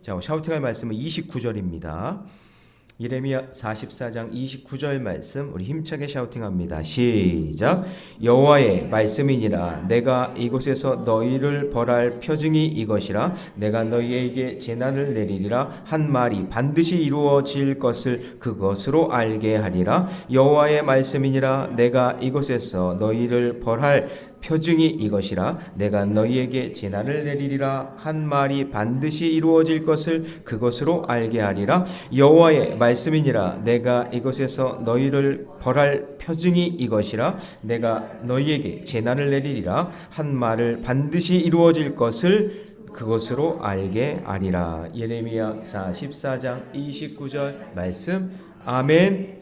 자, 샤우팅할 말씀은 29절입니다. 예레미야 44장 29절 말씀 우리 힘차게 샤우팅합니다. 시작. 여호와의 말씀이니라 내가 이곳에서 너희를 벌할 표징이 이것이라 내가 너희에게 재난을 내리리라 한 말이 반드시 이루어질 것을 그것으로 알게 하리라. 여호와의 말씀이니라 내가 이곳에서 너희를 벌할 표징이 이것이라 내가 너희에게 재난을 내리리라 한 말이 반드시 이루어질 것을 그것으로 알게 하리라. 여호와의 말씀이니라 내가 이곳에서 너희를 벌할 표징이 이것이라 내가 너희에게 재난을 내리리라 한 말을 반드시 이루어질 것을 그것으로 알게 하리라. 예레미야 44장 29절 말씀. 아멘.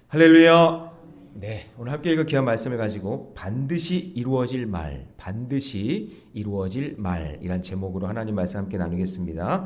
할렐루야. 네, 오늘 함께 읽은 귀한 말씀을 가지고 반드시 이루어질 말, 반드시 이루어질 말이란 제목으로 하나님 말씀 함께 나누겠습니다.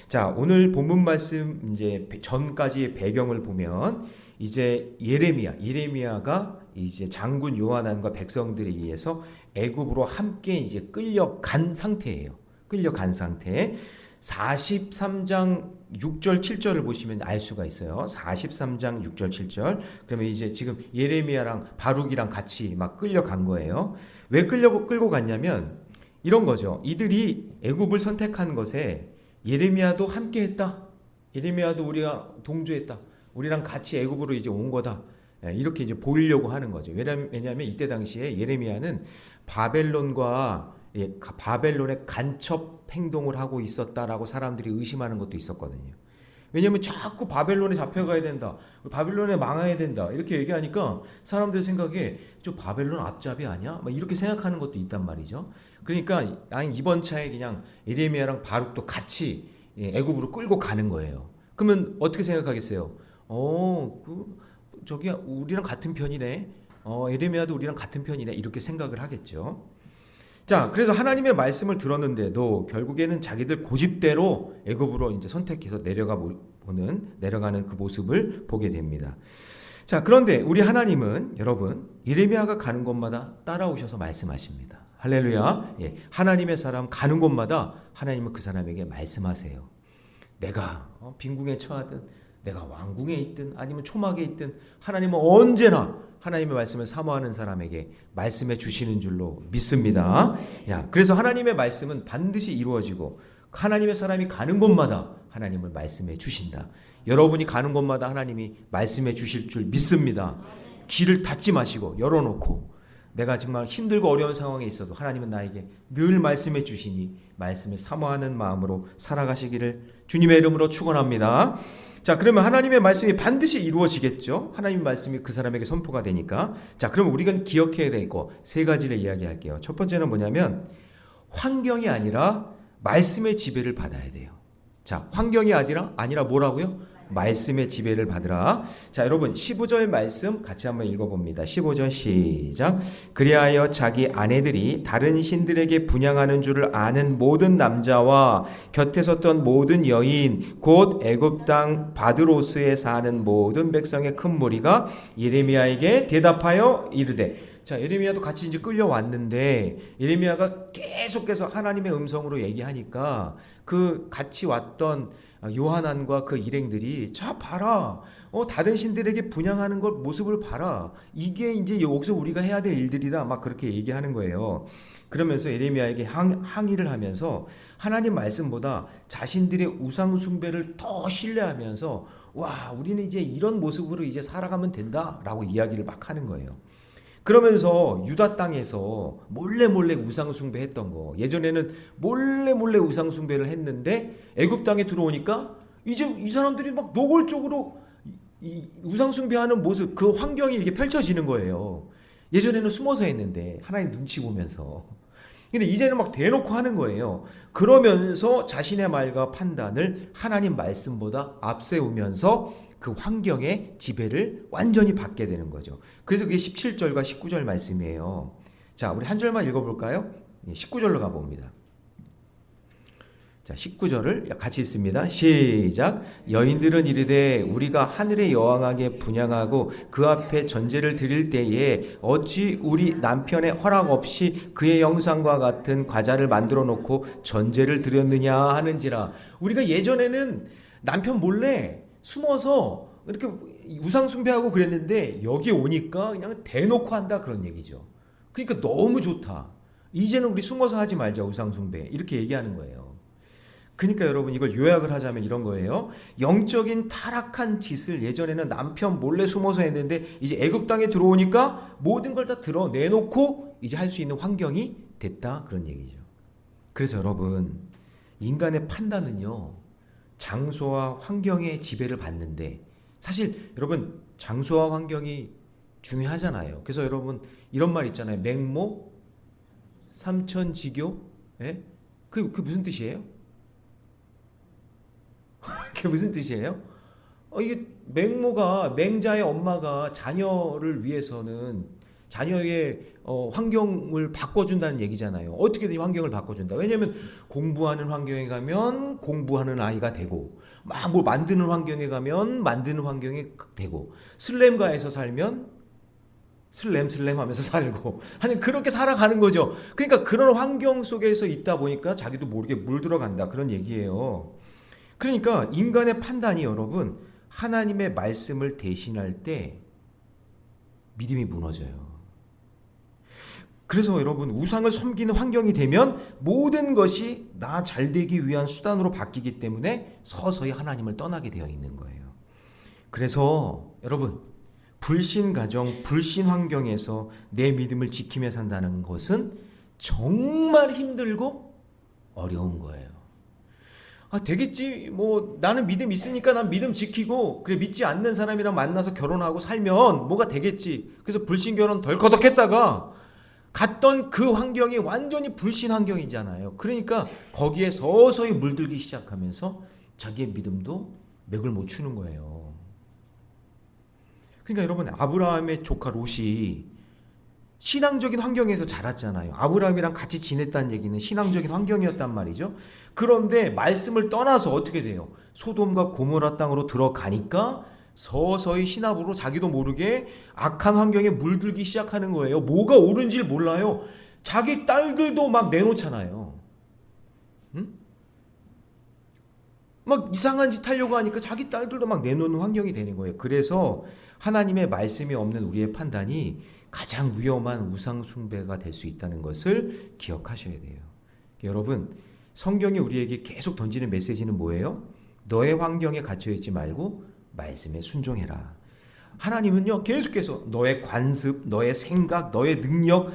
자, 오늘 본문 말씀 이제 전까지의 배경을 보면 이제 예레미야가 이제 장군 요하난과 백성들에 의해서 애굽으로 함께 이제 끌려간 상태예요. 끌려간 상태. 43장 6절 7절을 보시면 알 수가 있어요. 43장 6절 7절. 그러면 이제 지금 예레미야랑 바룩이랑 같이 막 끌려간 거예요. 왜 끌고 갔냐면 이런 거죠. 이들이 애굽을 선택한 것에 예레미야도 함께 했다. 예레미야도 우리가 동조했다. 우리랑 같이 애굽으로 이제 온 거다. 이렇게 이제 보이려고 하는 거죠. 왜냐하면 이때 당시에 예레미야는 바벨론의 간첩 행동을 하고 있었다라고 사람들이 의심하는 것도 있었거든요. 왜냐하면 자꾸 바벨론에 잡혀가야 된다, 바벨론에 망해야 된다 이렇게 얘기하니까 사람들 생각에 저 바벨론 앞잡이 아니야? 막 이렇게 생각하는 것도 있단 말이죠. 그러니까 이번 차에 그냥 예레미야랑 바룩도 같이 애굽으로 끌고 가는 거예요. 그러면 어떻게 생각하겠어요? 저기 우리랑 같은 편이네. 예레미야도 우리랑 같은 편이네. 이렇게 생각을 하겠죠. 자, 그래서 하나님의 말씀을 들었는데도 결국에는 자기들 고집대로 애굽으로 이제 선택해서 내려가는 그 모습을 보게 됩니다. 자, 그런데 우리 하나님은 여러분 예레미야가 가는 곳마다 따라오셔서 말씀하십니다. 할렐루야. 예, 하나님의 사람 가는 곳마다 하나님은 그 사람에게 말씀하세요. 내가 빈궁에 처하든 내가 왕궁에 있든 아니면 초막에 있든 하나님은 언제나 하나님의 말씀을 사모하는 사람에게 말씀해 주시는 줄로 믿습니다. 야, 그래서 하나님의 말씀은 반드시 이루어지고 하나님의 사람이 가는 곳마다 하나님을 말씀해 주신다. 여러분이 가는 곳마다 하나님이 말씀해 주실 줄 믿습니다. 길을 닫지 마시고 열어놓고 내가 정말 힘들고 어려운 상황에 있어도 하나님은 나에게 늘 말씀해 주시니 말씀을 사모하는 마음으로 살아가시기를 주님의 이름으로 축원합니다. 자, 그러면 하나님의 말씀이 반드시 이루어지겠죠. 하나님의 말씀이 그 사람에게 선포가 되니까. 자, 그럼 우리가 기억해야 될 거 세 가지를 이야기할게요. 첫 번째는 뭐냐면 환경이 아니라 말씀의 지배를 받아야 돼요. 자, 환경이 아니라 뭐라고요? 말씀의 지배를 받으라. 자, 여러분 15절 말씀 같이 한번 읽어봅니다. 15절 시작. 그리하여 자기 아내들이 다른 신들에게 분향하는 줄을 아는 모든 남자와 곁에 섰던 모든 여인 곧 애굽 땅 바드로스에 사는 모든 백성의 큰 무리가 예레미야에게 대답하여 이르되. 자, 예레미야도 같이 이제 끌려왔는데 예레미야가 계속해서 하나님의 음성으로 얘기하니까 그 같이 왔던 요하난과 그 일행들이 자 봐라, 다른 신들에게 분향하는 것 모습을 봐라. 이게 이제 여기서 우리가 해야 될 일들이다. 막 그렇게 얘기하는 거예요. 그러면서 예레미야에게 항의를 하면서 하나님 말씀보다 자신들의 우상 숭배를 더 신뢰하면서 와, 우리는 이제 이런 모습으로 이제 살아가면 된다라고 이야기를 막 하는 거예요. 그러면서 유다 땅에서 몰래 우상 숭배했던 거, 예전에는 몰래 우상 숭배를 했는데 애굽 땅에 들어오니까 이제 이 사람들이 막 노골적으로 이 우상 숭배하는 모습, 그 환경이 이렇게 펼쳐지는 거예요. 예전에는 숨어서 했는데 하나님 눈치 보면서. 근데 이제는 막 대놓고 하는 거예요. 그러면서 자신의 말과 판단을 하나님 말씀보다 앞세우면서 그 환경의 지배를 완전히 받게 되는 거죠. 그래서 그게 17절과 19절 말씀이에요. 자, 우리 한 절만 읽어볼까요? 19절로 가봅니다. 자, 19절을 같이 읽습니다. 시작. 여인들은 이르되 우리가 하늘의 여왕에게 분향하고 그 앞에 전제를 드릴 때에 어찌 우리 남편의 허락 없이 그의 형상과 같은 과자를 만들어 놓고 전제를 드렸느냐 하는지라. 우리가 예전에는 남편 몰래 숨어서 이렇게 우상 숭배하고 그랬는데 여기 오니까 그냥 대놓고 한다 그런 얘기죠. 그러니까 너무 좋다. 이제는 우리 숨어서 하지 말자 우상 숭배 이렇게 얘기하는 거예요. 그러니까 여러분 이걸 요약을 하자면 이런 거예요. 영적인 타락한 짓을 예전에는 남편 몰래 숨어서 했는데 이제 애굽 땅에 들어오니까 모든 걸 다 드러내놓고 이제 할 수 있는 환경이 됐다 그런 얘기죠. 그래서 여러분 인간의 판단은요 장소와 환경의 지배를 받는데 사실 여러분 장소와 환경이 중요하잖아요. 그래서 여러분 이런 말 있잖아요. 맹모 삼천지교. 예? 그게 무슨 뜻이에요? 그게 무슨 뜻이에요? 이게 맹모가 맹자의 엄마가 자녀를 위해서는 자녀의 환경을 바꿔준다는 얘기잖아요. 어떻게든 환경을 바꿔준다. 왜냐하면 공부하는 환경에 가면 공부하는 아이가 되고 막 뭘 만드는 환경에 가면 만드는 환경이 되고 슬램가에서 살면 슬램 하면서 살고 하는 그렇게 살아가는 거죠. 그러니까 그런 환경 속에서 있다 보니까 자기도 모르게 물들어간다 그런 얘기예요. 그러니까 인간의 판단이 여러분 하나님의 말씀을 대신할 때 믿음이 무너져요. 그래서 여러분 우상을 섬기는 환경이 되면 모든 것이 나 잘되기 위한 수단으로 바뀌기 때문에 서서히 하나님을 떠나게 되어 있는 거예요. 그래서 여러분 불신 가정, 불신 환경에서 내 믿음을 지키며 산다는 것은 정말 힘들고 어려운 거예요. 되겠지. 뭐 나는 믿음 있으니까 난 믿음 지키고 그래 믿지 않는 사람이랑 만나서 결혼하고 살면 뭐가 되겠지. 그래서 불신 결혼 덜커덕 했다가 갔던 그 환경이 완전히 불신 환경이잖아요. 그러니까 거기에 서서히 물들기 시작하면서 자기의 믿음도 맥을 못 추는 거예요. 그러니까 여러분 아브라함의 조카 롯이 신앙적인 환경에서 자랐잖아요. 아브라함이랑 같이 지냈다는 얘기는 신앙적인 환경이었단 말이죠. 그런데 말씀을 떠나서 어떻게 돼요? 소돔과 고모라 땅으로 들어가니까 서서히 신압으로 자기도 모르게 악한 환경에 물들기 시작하는 거예요. 뭐가 옳은지 몰라요. 자기 딸들도 막 내놓잖아요. 응? 막 이상한 짓 하려고 하니까 자기 딸들도 막 내놓는 환경이 되는 거예요. 그래서 하나님의 말씀이 없는 우리의 판단이 가장 위험한 우상 숭배가 될 수 있다는 것을 기억하셔야 돼요. 여러분 성경이 우리에게 계속 던지는 메시지는 뭐예요? 너의 환경에 갇혀 있지 말고 말씀에 순종해라. 하나님은요 계속해서 너의 관습, 너의 생각, 너의 능력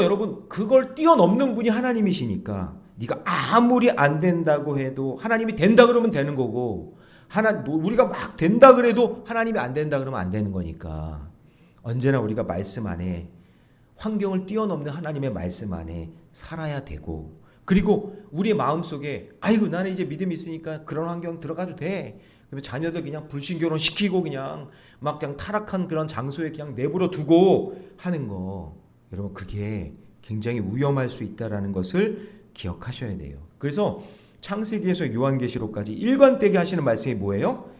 여러분 그걸 뛰어넘는 분이 하나님이시니까 네가 아무리 안 된다고 해도 하나님이 된다 그러면 되는 거고 우리가 막 된다 그래도 하나님이 안 된다 그러면 안 되는 거니까 언제나 우리가 말씀 안에 환경을 뛰어넘는 하나님의 말씀 안에 살아야 되고 그리고 우리의 마음속에 아이고 나는 이제 믿음이 있으니까 그런 환경 들어가도 돼. 그러면 자녀들 그냥 불신결혼 시키고 그냥 타락한 그런 장소에 그냥 내버려 두고 하는 거 여러분 그게 굉장히 위험할 수 있다라는 것을 기억하셔야 돼요. 그래서 창세기에서 요한계시록까지 일관되게 하시는 말씀이 뭐예요?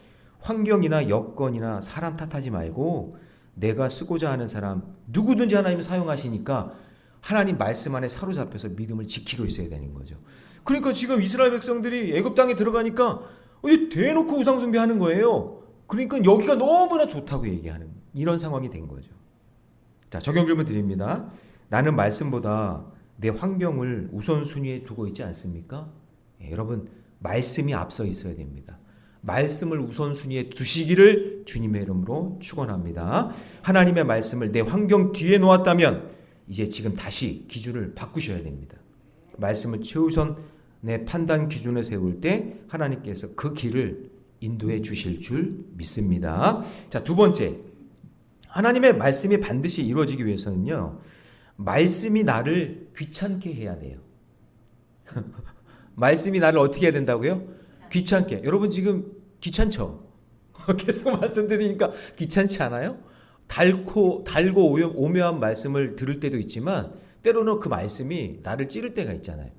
환경이나 여건이나 사람 탓하지 말고 내가 쓰고자 하는 사람 누구든지 하나님이 사용하시니까 하나님 말씀 안에 사로잡혀서 믿음을 지키고 있어야 되는 거죠. 그러니까 지금 이스라엘 백성들이 애굽 땅에 들어가니까 대놓고 우상 숭배하는 거예요. 그러니까 여기가 너무나 좋다고 얘기하는 이런 상황이 된 거죠. 자, 적용 질문 드립니다. 나는 말씀보다 내 환경을 우선순위에 두고 있지 않습니까? 여러분 말씀이 앞서 있어야 됩니다. 말씀을 우선순위에 두시기를 주님의 이름으로 축원합니다. 하나님의 말씀을 내 환경 뒤에 놓았다면 이제 지금 다시 기준을 바꾸셔야 됩니다. 말씀을 최우선의 판단 기준을 세울 때 하나님께서 그 길을 인도해 주실 줄 믿습니다. 자, 두 번째, 하나님의 말씀이 반드시 이루어지기 위해서는요, 말씀이 나를 귀찮게 해야 돼요. 말씀이 나를 어떻게 해야 된다고요? 귀찮게. 여러분 지금 귀찮죠? 계속 말씀드리니까 귀찮지 않아요? 달고 오묘한 말씀을 들을 때도 있지만 때로는 그 말씀이 나를 찌를 때가 있잖아요.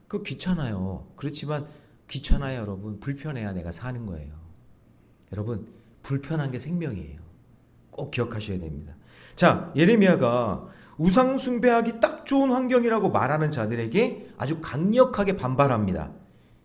그거 귀찮아요. 그렇지만 귀찮아요, 여러분. 불편해야 내가 사는 거예요. 여러분, 불편한 게 생명이에요. 꼭 기억하셔야 됩니다. 자, 예레미야가 우상 숭배하기 딱 좋은 환경이라고 말하는 자들에게 아주 강력하게 반발합니다.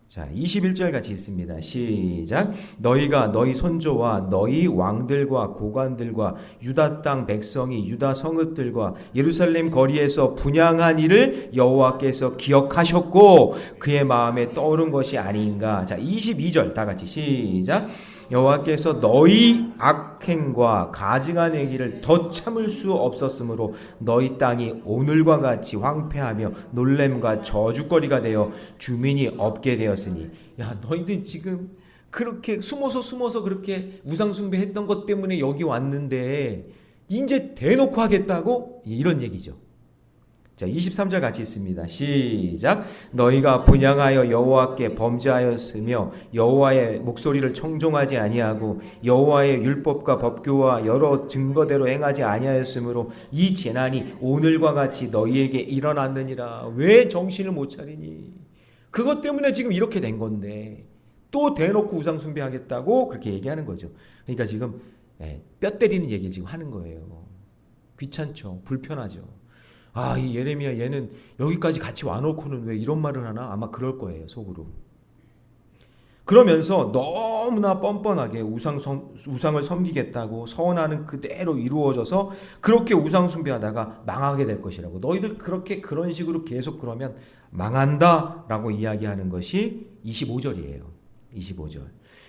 자, 21절 같이 있습니다. 시작. 너희가 너희 손조와 너희 왕들과 고관들과 유다 땅 백성이 유다 성읍들과 예루살렘 거리에서 분향한 일을 여호와께서 기억하셨고 그의 마음에 떠오른 것이 아닌가. 자, 22절 다 같이 시작. 여호와께서 너희 악행과 가증한 얘기를 더 참을 수 없었으므로 너희 땅이 오늘과 같이 황폐하며 놀램과 저주거리가 되어 주민이 없게 되었으니. 야, 너희들 지금 그렇게 숨어서 그렇게 우상숭배했던 것 때문에 여기 왔는데 이제 대놓고 하겠다고? 이런 얘기죠. 자, 23절 같이 있습니다. 시작. 너희가 분향하여 여호와께 범죄하였으며 여호와의 목소리를 청종하지 아니하고 여호와의 율법과 법규와 여러 증거대로 행하지 아니하였으므로 이 재난이 오늘과 같이 너희에게 일어났느니라. 왜 정신을 못 차리니? 그것 때문에 지금 이렇게 된 건데 또 대놓고 우상 숭배하겠다고 그렇게 얘기하는 거죠. 그러니까 지금 뼈 때리는 얘기를 지금 하는 거예요. 귀찮죠. 불편하죠. 아, 이 예레미야 얘는 여기까지 같이 와놓고는 왜 이런 말을 하나? 아마 그럴 거예요, 속으로. 그러면서 너무나 뻔뻔하게 우상을 섬기겠다고 서원하는 그대로 이루어져서 그렇게 우상 숭배하다가 망하게 될 것이라고. 너희들 그런 식으로 계속 그러면 망한다라고 이야기하는 것이 25절이에요. 25절.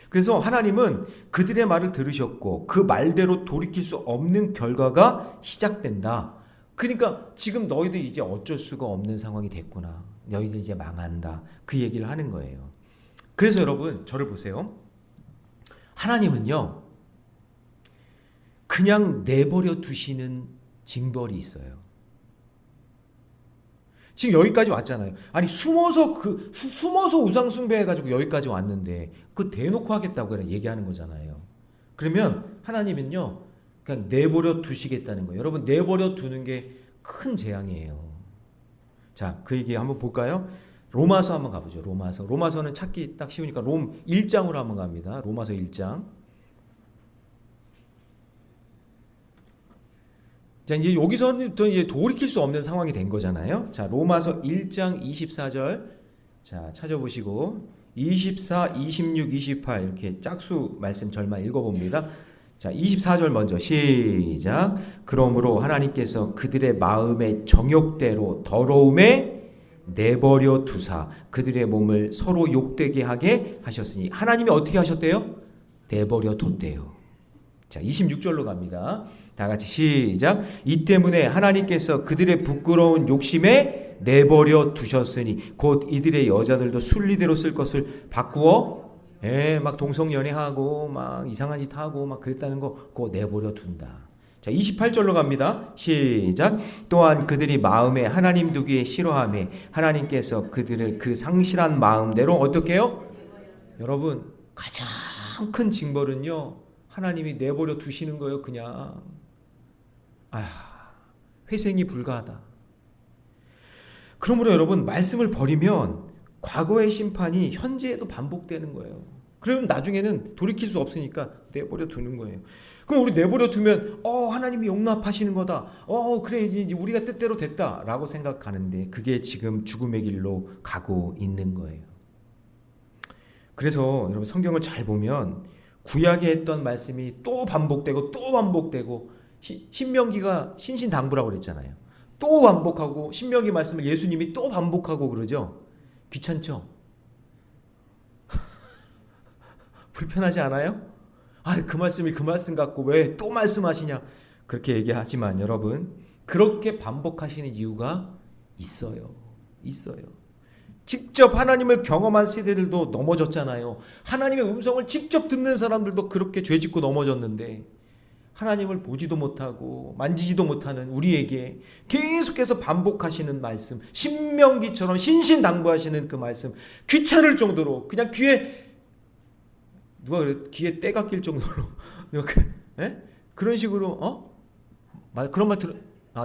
그래서 하나님은 그들의 말을 들으셨고 그 말대로 돌이킬 수 없는 결과가 시작된다. 그러니까 지금 너희들 이제 어쩔 수가 없는 상황이 됐구나. 너희들 이제 망한다. 그 얘기를 하는 거예요. 그래서 여러분 저를 보세요. 하나님은요. 그냥 내버려 두시는 징벌이 있어요. 지금 여기까지 왔잖아요. 아니 숨어서 우상 숭배해 가지고 여기까지 왔는데 그 대놓고 하겠다고 얘기하는 거잖아요. 그러면 하나님은요. 그냥 내버려 두시겠다는 거예요. 여러분 내버려 두는 게 큰 재앙이에요. 자, 그 얘기 한번 볼까요? 로마서 한번 가보죠. 로마서는 찾기 딱 쉬우니까 롬 1장으로 한번 갑니다. 로마서 1장. 자, 이제 여기서는 또 이제 돌이킬 수 없는 상황이 된 거잖아요. 자, 로마서 1장 24절. 자, 찾아보시고 24, 26, 28 이렇게 짝수 말씀 절만 읽어봅니다. 자, 24절 먼저 시작. 그러므로 하나님께서 그들의 마음의 정욕대로 더러움에 내버려 두사 그들의 몸을 서로 욕되게 하게 하셨으니. 하나님이 어떻게 하셨대요? 내버려 뒀대요. 자, 26절로 갑니다. 다 같이 시작. 이 때문에 하나님께서 그들의 부끄러운 욕심에 내버려 두셨으니 곧 이들의 여자들도 순리대로 쓸 것을 바꾸어 막 동성연애하고 막 이상한 짓 하고 막 그랬다는 거 그거 내버려 둔다. 자, 28절로 갑니다. 시작. 또한 그들이 마음에 하나님 두기에 싫어하며 하나님께서 그들을 그 상실한 마음대로 어떻게 해요? 여러분 가장 큰 징벌은요 하나님이 내버려 두시는 거예요. 그냥 회생이 불가하다. 그러므로 여러분 말씀을 버리면 과거의 심판이 현재에도 반복되는 거예요. 그러면 나중에는 돌이킬 수 없으니까 내버려 두는 거예요. 그럼 우리 내버려 두면 하나님이 용납하시는 거다. 그래 이제 우리가 뜻대로 됐다라고 생각하는데 그게 지금 죽음의 길로 가고 있는 거예요. 그래서 여러분 성경을 잘 보면 구약에 했던 말씀이 또 반복되고 또 반복되고 신명기가 신신당부라고 그랬잖아요. 또 반복하고 신명기 말씀을 예수님이 또 반복하고 그러죠. 귀찮죠? 불편하지 않아요? 그 말씀이 그 말씀 같고 왜 또 말씀하시냐 그렇게 얘기하지만 여러분 그렇게 반복하시는 이유가 있어요. 직접 하나님을 경험한 세대들도 넘어졌잖아요. 하나님의 음성을 직접 듣는 사람들도 그렇게 죄짓고 넘어졌는데 하나님을 보지도 못하고 만지지도 못하는 우리에게 계속해서 반복하시는 말씀, 신명기처럼 신신당부하시는 그 말씀, 귀찮을 정도로 그냥 귀에 때가 낄 정도로 그런 식으로 그런 말 들어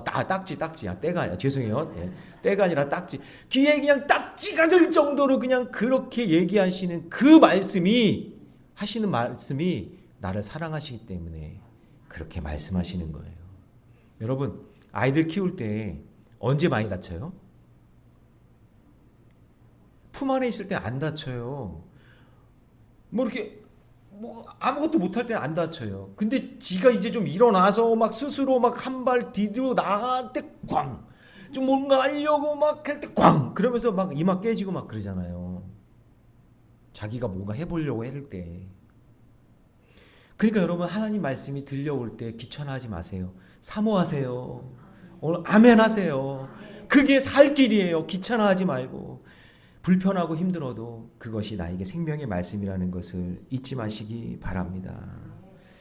딱지야. 때가 죄송해요. 예, 때가 아니라 딱지. 귀에 그냥 딱지가 들 정도로 그냥 그렇게 얘기하시는 그 말씀이 하시는 말씀이 나를 사랑하시기 때문에 그렇게 말씀하시는 거예요. 여러분, 아이들 키울 때 언제 많이 다쳐요? 품 안에 있을 때 안 다쳐요. 뭐 이렇게 뭐 아무것도 못할 때는 안 다쳐요. 근데 지가 이제 좀 일어나서 막 스스로 막 한 발 뒤로 나갈 때 꽝. 좀 뭔가 하려고 막 할 때 꽝. 그러면서 막 이마 깨지고 막 그러잖아요. 자기가 뭔가 해보려고 할 때. 그러니까 여러분, 하나님 말씀이 들려올 때 귀찮아하지 마세요. 사모하세요. 오늘 아멘 하세요. 그게 살 길이에요. 귀찮아하지 말고. 불편하고 힘들어도 그것이 나에게 생명의 말씀이라는 것을 잊지 마시기 바랍니다.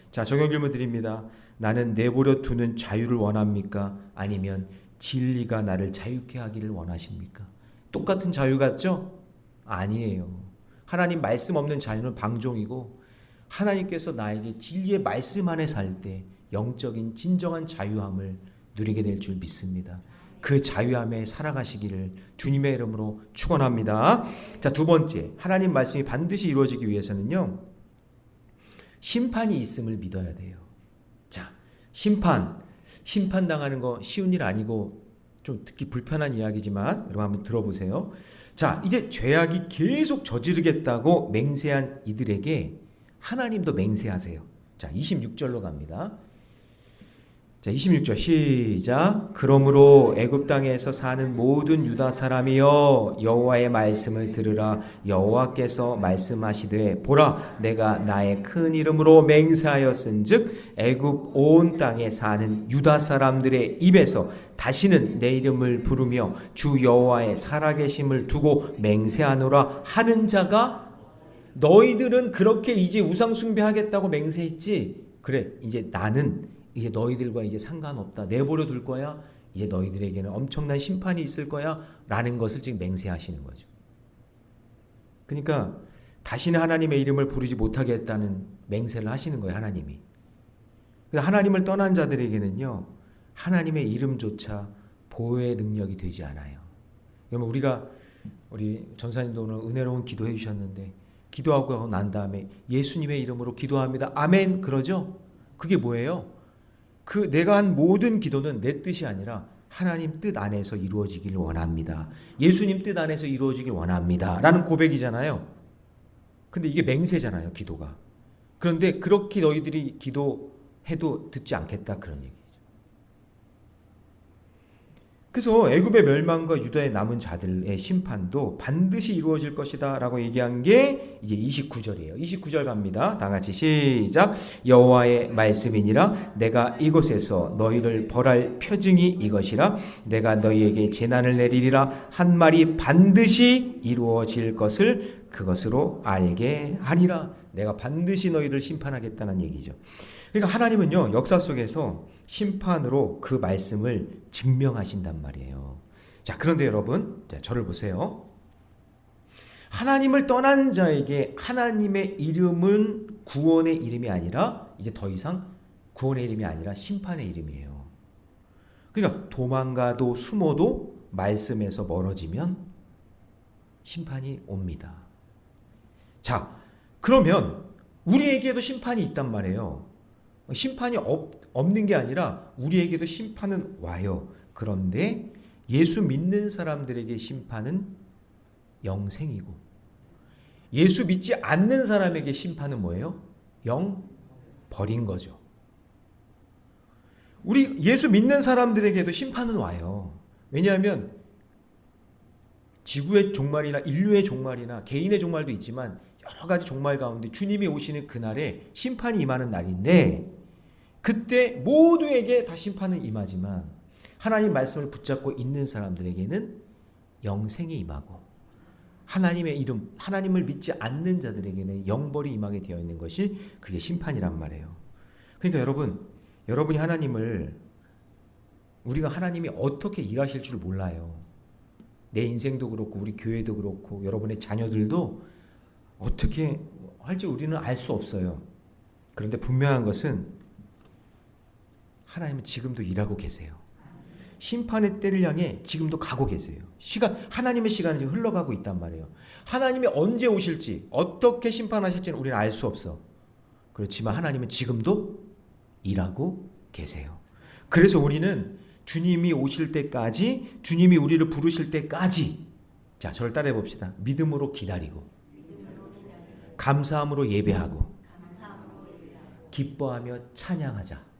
자, 적용 질문 드립니다. 나는 내버려 두는 자유를 원합니까? 아니면 진리가 나를 자유케 하기를 원하십니까? 똑같은 자유 같죠? 아니에요. 하나님 말씀 없는 자유는 방종이고, 하나님께서 나에게 진리의 말씀 안에 살 때 영적인 진정한 자유함을 누리게 될 줄 믿습니다. 그 자유함에 살아가시기를 주님의 이름으로 축원합니다. 자, 두 번째, 하나님 말씀이 반드시 이루어지기 위해서는요, 심판이 있음을 믿어야 돼요. 자, 심판 당하는 거 쉬운 일 아니고 좀 듣기 불편한 이야기지만 여러분 한번 들어보세요. 자, 이제 죄악이 계속 저지르겠다고 맹세한 이들에게 하나님도 맹세하세요. 자, 26절로 갑니다. 자, 26절 시작. 그러므로 애굽 땅에서 사는 모든 유다 사람이여 여호와의 말씀을 들으라. 여호와께서 말씀하시되 보라, 내가 나의 큰 이름으로 맹세하였은즉 애굽 온 땅에 사는 유다 사람들의 입에서 다시는 내 이름을 부르며 주 여호와의 살아계심을 두고 맹세하노라 하는 자가, 너희들은 그렇게 이제 우상 숭배하겠다고 맹세했지. 그래, 이제 나는 이제 너희들과 이제 상관없다. 내버려 둘 거야. 이제 너희들에게는 엄청난 심판이 있을 거야. 라는 것을 지금 맹세하시는 거죠. 그러니까 다시는 하나님의 이름을 부르지 못하겠다는 맹세를 하시는 거예요. 하나님이. 하나님을 떠난 자들에게는요, 하나님의 이름조차 보호의 능력이 되지 않아요. 그러면 우리 전사님도 오늘 은혜로운 기도해 주셨는데, 기도하고 난 다음에 예수님의 이름으로 기도합니다. 아멘. 그러죠? 그게 뭐예요? 내가 한 모든 기도는 내 뜻이 아니라 하나님 뜻 안에서 이루어지길 원합니다. 예수님 뜻 안에서 이루어지길 원합니다. 라는 고백이잖아요. 근데 이게 맹세잖아요, 기도가. 그런데 그렇게 너희들이 기도해도 듣지 않겠다, 그런 얘기죠. 그래서 애굽의 멸망과 유다의 남은 자들의 심판도 반드시 이루어질 것이다 라고 얘기한 게 이제 29절이에요. 29절 갑니다. 다 같이 시작. 여호와의 말씀이니라. 내가 이곳에서 너희를 벌할 표징이 이것이라. 내가 너희에게 재난을 내리리라 한 말이 반드시 이루어질 것을 그것으로 알게 하리라. 내가 반드시 너희를 심판하겠다는 얘기죠. 그러니까 하나님은요, 역사 속에서 심판으로 그 말씀을 증명하신단 말이에요. 자, 그런데 여러분, 자, 저를 보세요. 하나님을 떠난 자에게 하나님의 이름은 구원의 이름이 아니라 이제 더 이상 구원의 이름이 아니라 심판의 이름이에요. 그러니까 도망가도 숨어도 말씀에서 멀어지면 심판이 옵니다. 자, 그러면 우리에게도 심판이 있단 말이에요. 심판이 없는 게 아니라 우리에게도 심판은 와요. 그런데 예수 믿는 사람들에게 심판은 영생이고, 예수 믿지 않는 사람에게 심판은 뭐예요? 영 버린 거죠. 우리 예수 믿는 사람들에게도 심판은 와요. 왜냐하면 지구의 종말이나 인류의 종말이나 개인의 종말도 있지만 여러 가지 종말 가운데 주님이 오시는 그날에 심판이 임하는 날인데, 그때 모두에게 다 심판은 임하지만 하나님 말씀을 붙잡고 있는 사람들에게는 영생이 임하고, 하나님의 이름, 하나님을 믿지 않는 자들에게는 영벌이 임하게 되어 있는 것이 그게 심판이란 말이에요. 그러니까 여러분이 우리가 하나님이 어떻게 일하실 줄 몰라요. 내 인생도 그렇고 우리 교회도 그렇고 여러분의 자녀들도 어떻게 할지 우리는 알 수 없어요. 그런데 분명한 것은 하나님은 지금도 일하고 계세요. 심판의 때를 향해 지금도 가고 계세요. 하나님의 시간이 지금 흘러가고 있단 말이에요. 하나님이 언제 오실지, 어떻게 심판하실지는 우리는 알 수 없어. 그렇지만 하나님은 지금도 일하고 계세요. 그래서 우리는 주님이 오실 때까지, 주님이 우리를 부르실 때까지, 자, 저를 따라해 봅시다. 믿음으로 기다리고, 감사함으로 예배하고, 기뻐하며 찬양하자.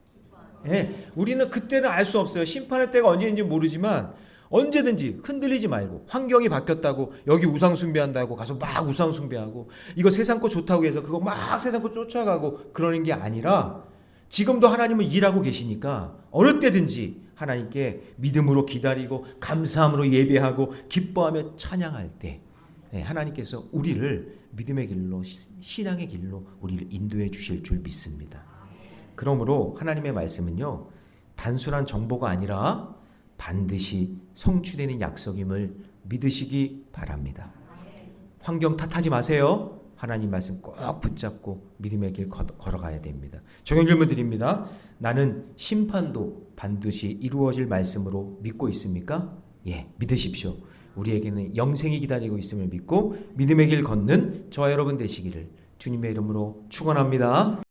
예, 우리는 그때는 알 수 없어요. 심판의 때가 언제인지 모르지만 언제든지 흔들리지 말고, 환경이 바뀌었다고 여기 우상 숭배한다고 가서 막 우상 숭배하고, 이거 세상 거 좋다고 해서 그거 막 세상 거 쫓아가고 그러는 게 아니라, 지금도 하나님은 일하고 계시니까 어느 때든지 하나님께 믿음으로 기다리고 감사함으로 예배하고 기뻐하며 찬양할 때, 하나님께서 우리를 믿음의 길로, 신앙의 길로 우리를 인도해 주실 줄 믿습니다. 그러므로 하나님의 말씀은요, 단순한 정보가 아니라 반드시 성취되는 약속임을 믿으시기 바랍니다. 환경 탓하지 마세요. 하나님 말씀 꼭 붙잡고 믿음의 길 걸어가야 됩니다. 적용 질문 드립니다. 나는 심판도 반드시 이루어질 말씀으로 믿고 있습니까? 예, 믿으십시오. 우리에게는 영생이 기다리고 있음을 믿고 믿음의 길 걷는 저와 여러분 되시기를 주님의 이름으로 축원합니다.